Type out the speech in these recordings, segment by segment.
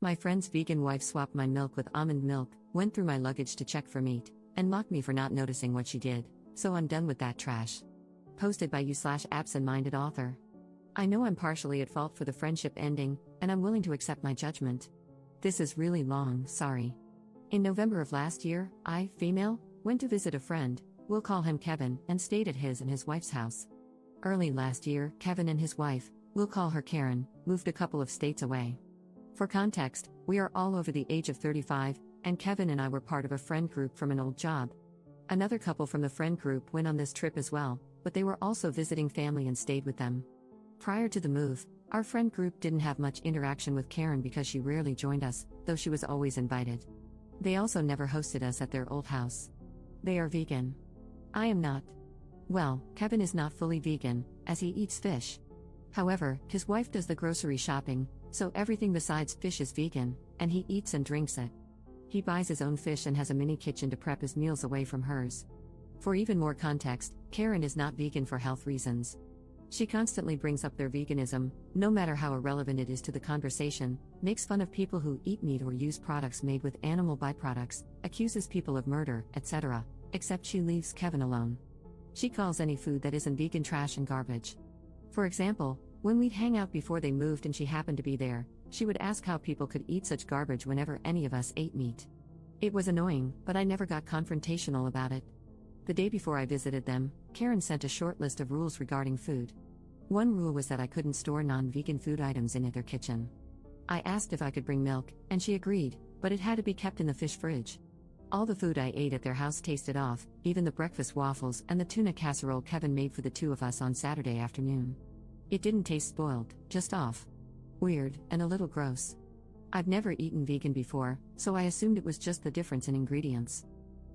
My friend's vegan wife swapped my milk with almond milk, went through my luggage to check for meat, and mocked me for not noticing what she did, so I'm done with that trash. Posted by you/absent-minded author. I know I'm partially at fault for the friendship ending, and I'm willing to accept my judgment. This is really long, sorry. In November of last year, I, female, went to visit a friend, we'll call him Kevin, and stayed at his and his wife's house. Early last year, Kevin and his wife, we'll call her Karen, moved a couple of states away. For context, we are all over the age of 35, and Kevin and I were part of a friend group from an old job. Another couple from the friend group went on this trip as well, but they were also visiting family and stayed with them. Prior to the move, our friend group didn't have much interaction with Karen because she rarely joined us, though she was always invited. They also never hosted us at their old house. They are vegan. I am not. Well, Kevin is not fully vegan, as he eats fish. However, his wife does the grocery shopping, so everything besides fish is vegan, and he eats and drinks it. He buys his own fish and has a mini kitchen to prep his meals away from hers. For even more context, Karen is not vegan for health reasons. She constantly brings up their veganism, no matter how irrelevant it is to the conversation, makes fun of people who eat meat or use products made with animal byproducts, accuses people of murder, etc., except she leaves Kevin alone. She calls any food that isn't vegan trash and garbage. For example, when we'd hang out before they moved and she happened to be there, she would ask how people could eat such garbage whenever any of us ate meat. It was annoying, but I never got confrontational about it. The day before I visited them, Karen sent a short list of rules regarding food. One rule was that I couldn't store non-vegan food items in their kitchen. I asked if I could bring milk, and she agreed, but it had to be kept in the fish fridge. All the food I ate at their house tasted off, even the breakfast waffles and the tuna casserole Kevin made for the two of us on Saturday afternoon. It didn't taste spoiled, just off. Weird, and a little gross. I've never eaten vegan before, so I assumed it was just the difference in ingredients.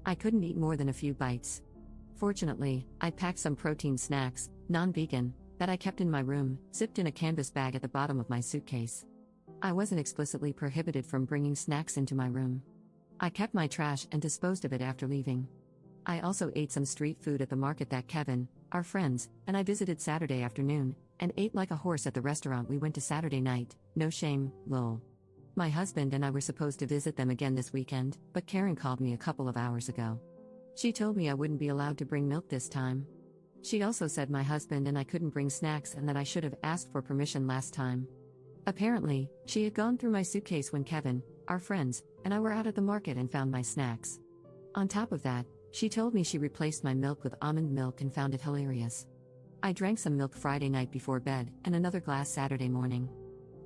I couldn't eat more than a few bites. Fortunately, I packed some protein snacks, non-vegan, that I kept in my room, zipped in a canvas bag at the bottom of my suitcase. I wasn't explicitly prohibited from bringing snacks into my room. I kept my trash and disposed of it after leaving. I also ate some street food at the market that Kevin, our friends, and I visited Saturday afternoon, and ate like a horse at the restaurant we went to Saturday night, no shame, lol. My husband and I were supposed to visit them again this weekend, but Karen called me a couple of hours ago. She told me I wouldn't be allowed to bring milk this time. She also said my husband and I couldn't bring snacks and that I should have asked for permission last time. Apparently, she had gone through my suitcase when Kevin, our friends, and I were out at the market and found my snacks. On top of that, she told me she replaced my milk with almond milk and found it hilarious. I drank some milk Friday night before bed and another glass Saturday morning.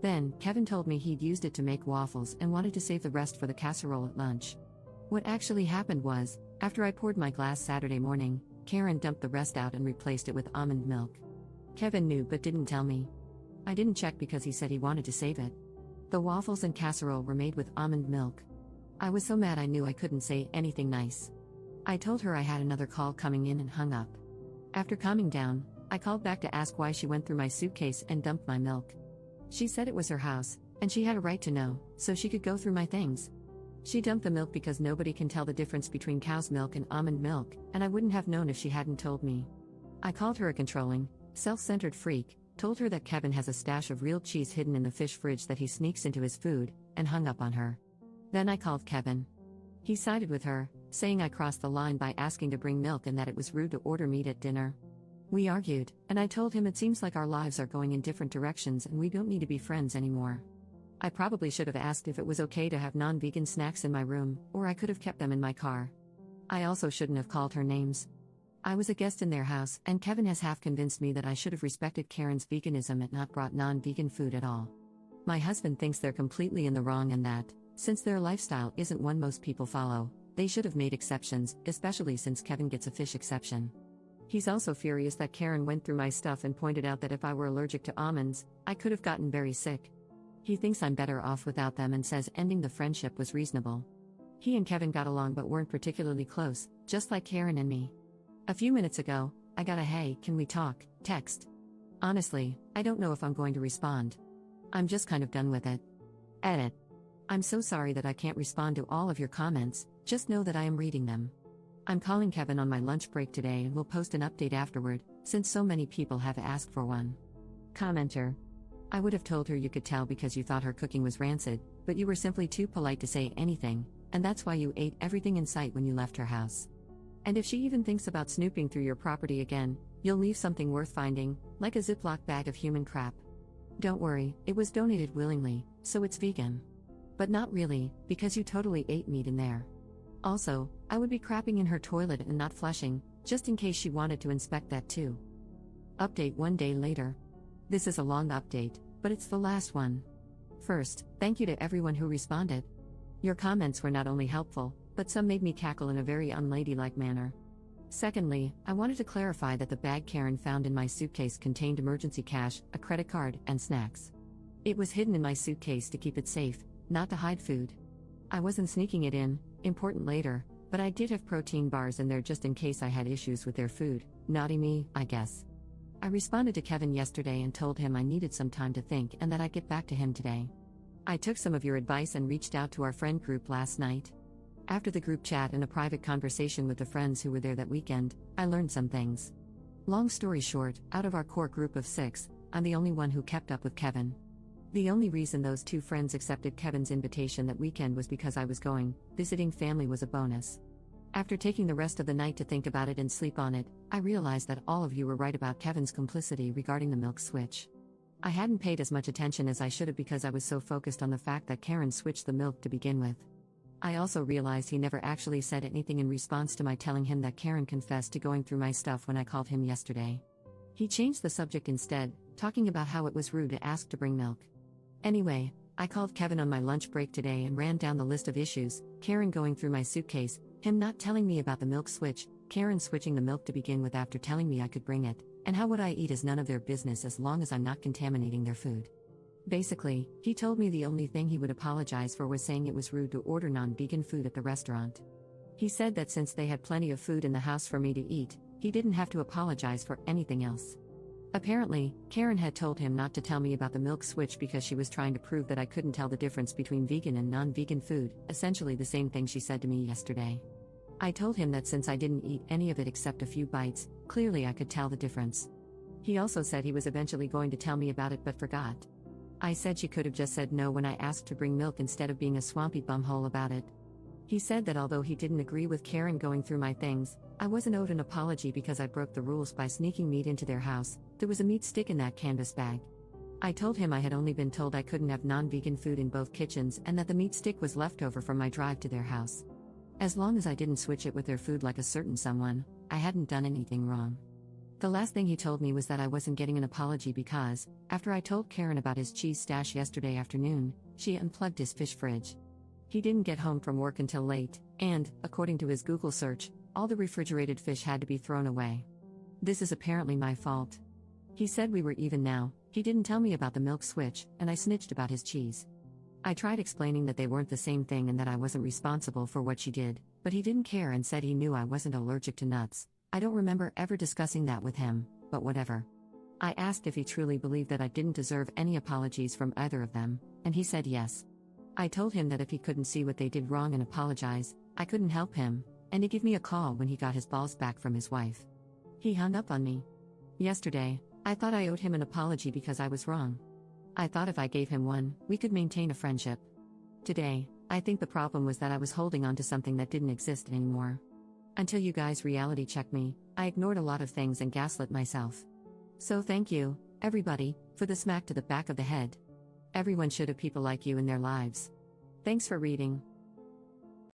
Then, Kevin told me he'd used it to make waffles and wanted to save the rest for the casserole at lunch. What actually happened was, after I poured my glass Saturday morning, Karen dumped the rest out and replaced it with almond milk. Kevin knew but didn't tell me. I didn't check because he said he wanted to save it. The waffles and casserole were made with almond milk. I was so mad I knew I couldn't say anything nice. I told her I had another call coming in and hung up. After calming down, I called back to ask why she went through my suitcase and dumped my milk. She said it was her house, and she had a right to know, so she could go through my things. She dumped the milk because nobody can tell the difference between cow's milk and almond milk, and I wouldn't have known if she hadn't told me. I called her a controlling, self-centered freak, told her that Kevin has a stash of real cheese hidden in the fish fridge that he sneaks into his food, and hung up on her. Then I called Kevin. He sided with her, saying I crossed the line by asking to bring milk and that it was rude to order meat at dinner. We argued, and I told him it seems like our lives are going in different directions and we don't need to be friends anymore. I probably should have asked if it was okay to have non-vegan snacks in my room, or I could have kept them in my car. I also shouldn't have called her names. I was a guest in their house, and Kevin has half convinced me that I should have respected Karen's veganism and not brought non-vegan food at all. My husband thinks they're completely in the wrong and that, since their lifestyle isn't one most people follow, they should have made exceptions, especially since Kevin gets a fish exception. He's also furious that Karen went through my stuff and pointed out that if I were allergic to almonds, I could have gotten very sick. He thinks I'm better off without them and says ending the friendship was reasonable. He and Kevin got along but weren't particularly close, just like Karen and me. A few minutes ago, I got a "hey, can we talk" text. Honestly, I don't know if I'm going to respond. I'm just kind of done with it. Edit. I'm so sorry that I can't respond to all of your comments, just know that I am reading them. I'm calling Kevin on my lunch break today and will post an update afterward, since so many people have asked for one. Commenter. I would have told her you could tell because you thought her cooking was rancid, But you were simply too polite to say anything, and that's why you ate everything in sight when you left her house. And if she even thinks about snooping through your property again, you'll leave something worth finding, like a Ziploc bag of human crap. Don't worry, it was donated willingly, so it's vegan. But not really, because you totally ate meat in there. Also, I would be crapping in her toilet and not flushing, just in case she wanted to inspect that too. Update 1 day later. This is a long update, but it's the last one. First, thank you to everyone who responded. Your comments were not only helpful, but some made me cackle in a very unladylike manner. Secondly, I wanted to clarify that the bag Karen found in my suitcase contained emergency cash, a credit card, and snacks. It was hidden in my suitcase to keep it safe, not to hide food. I wasn't sneaking it in, important later, but I did have protein bars in there just in case I had issues with their food. Naughty me, I guess. I responded to Kevin yesterday and told him I needed some time to think and that I'd get back to him today. I took some of your advice and reached out to our friend group last night. After the group chat and a private conversation with the friends who were there that weekend, I learned some things. Long story short, out of our core group of 6, I'm the only one who kept up with Kevin. The only reason those 2 friends accepted Kevin's invitation that weekend was because I was going. Visiting family was a bonus. After taking the rest of the night to think about it and sleep on it, I realized that all of you were right about Kevin's complicity regarding the milk switch. I hadn't paid as much attention as I should have because I was so focused on the fact that Karen switched the milk to begin with. I also realized he never actually said anything in response to my telling him that Karen confessed to going through my stuff when I called him yesterday. He changed the subject instead, talking about how it was rude to ask to bring milk. Anyway, I called Kevin on my lunch break today and ran down the list of issues: Karen going through my suitcase, him not telling me about the milk switch, Karen switching the milk to begin with after telling me I could bring it, and how would I eat is none of their business as long as I'm not contaminating their food. Basically, he told me the only thing he would apologize for was saying it was rude to order non-vegan food at the restaurant. He said that since they had plenty of food in the house for me to eat, he didn't have to apologize for anything else. Apparently, Karen had told him not to tell me about the milk switch because she was trying to prove that I couldn't tell the difference between vegan and non-vegan food, essentially the same thing she said to me yesterday. I told him that since I didn't eat any of it except a few bites, clearly I could tell the difference. He also said he was eventually going to tell me about it but forgot. I said she could have just said no when I asked to bring milk instead of being a swampy bumhole about it. He said that although he didn't agree with Karen going through my things, I wasn't owed an apology because I broke the rules by sneaking meat into their house. There was a meat stick in that canvas bag. I told him I had only been told I couldn't have non-vegan food in both kitchens and that the meat stick was left over from my drive to their house. As long as I didn't switch it with their food like a certain someone, I hadn't done anything wrong. The last thing he told me was that I wasn't getting an apology because, after I told Karen about his cheese stash yesterday afternoon, she unplugged his fish fridge. He didn't get home from work until late, and, according to his Google search, all the refrigerated fish had to be thrown away. This is apparently my fault. He said we were even now. He didn't tell me about the milk switch, and I snitched about his cheese. I tried explaining that they weren't the same thing and that I wasn't responsible for what she did, but he didn't care and said he knew I wasn't allergic to nuts. I don't remember ever discussing that with him, but whatever. I asked if he truly believed that I didn't deserve any apologies from either of them, and he said yes. I told him that if he couldn't see what they did wrong and apologize, I couldn't help him, and to give me a call when he got his balls back from his wife. He hung up on me. Yesterday, I thought I owed him an apology because I was wrong. I thought if I gave him one, we could maintain a friendship. Today, I think the problem was that I was holding on to something that didn't exist anymore. Until you guys reality checked me, I ignored a lot of things and gaslit myself. So thank you, everybody, for the smack to the back of the head. Everyone should have people like you in their lives. Thanks for reading.